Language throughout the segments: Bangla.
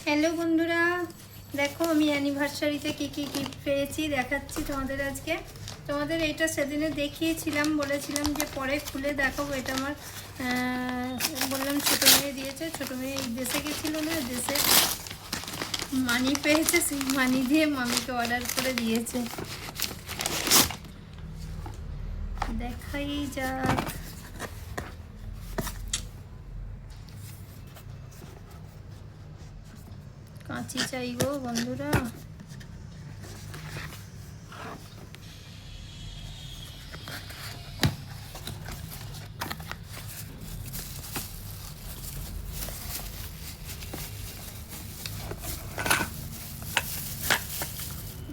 হ্যালো বন্ধুরা, দেখো আমি অ্যানিভার্সারিতে কী কী গিফট পেয়েছি দেখাচ্ছি তোমাদের আজকে। তোমাদের এইটা সেদিনে দেখিয়েছিলাম, বলেছিলাম যে পরে খুলে দেখাবো। এটা আমার বললাম ছোটো মেয়ে দিয়েছে। ছোটো মেয়ে এই দেশে গেছিলো না, দেশে মানি পেয়েছে, সেই মানি দিয়ে মামিকে অর্ডার করে দিয়েছে। দেখাই যাক। কাঁচি চাই গো বন্ধুরা।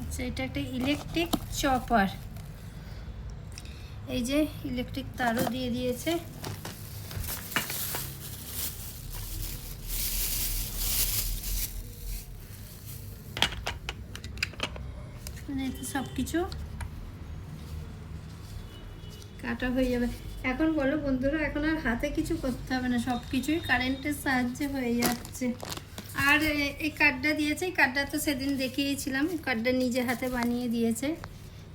আচ্ছা, এটা একটা ইলেকট্রিক চপার। এই যে ইলেকট্রিক তারও দিয়ে দিয়েছে। মানে এতে সব কিছু কাটা হয়ে যাবে। এখন বলো বন্ধুরা, এখন আর হাতে কিছু করতে হবে না, সব কিছুই কারেন্টের সাহায্যে হয়ে যাচ্ছে। আর এই কার্ডটা দিয়েছে, এই কার্ডটা তো সেদিন দেখিয়েছিলাম। কার্ডটা নিজে হাতে বানিয়ে দিয়েছে।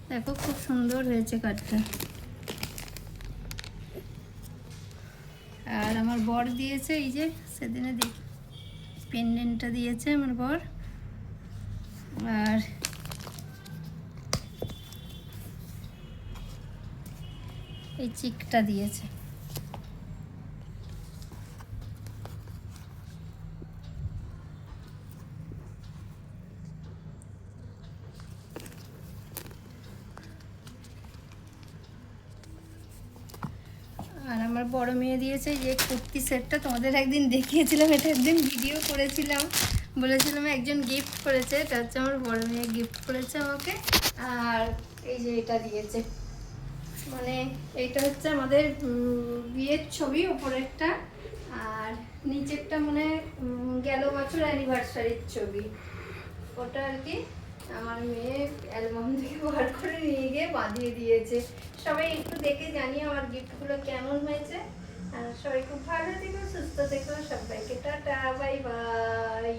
দেখো খুব সুন্দর হয়েছে কার্ডটা। আর আমার বর দিয়েছে এই যে সেদিনে দেখি পেন্ডেন্টটা দিয়েছে আমার বর। আর এই চিকটা দিয়েছে। আর আমার বড় মেয়ে দিয়েছে যে কুর্তি সেটটা, তোমাদের একদিন দেখিয়েছিলাম, এটা একদিন ভিডিও করেছিলাম, বলেছিলাম একজন গিফট করেছে। এটা হচ্ছে আমার বড় মেয়ে গিফট করেছে আমাকে। আর এই যে এটা দিয়েছে, মানে এইটা হচ্ছে আমাদের বিয়ের ছবি ওপরেরটা, আর নিচেরটা মানে গেল বছর অ্যানিভার্সারির ছবি। ওটা আর কি আমার মেয়ে অ্যালবাম থেকে বার করে নিয়ে গিয়ে বাঁধিয়ে দিয়েছে। সবাই একটু দেখে জানিয়ে আমার গিফটগুলো কেমন হয়েছে। আর সবাই খুব ভালো থেকো, সুস্থ থেকো, সবাইকে টাটা, বাই বাই।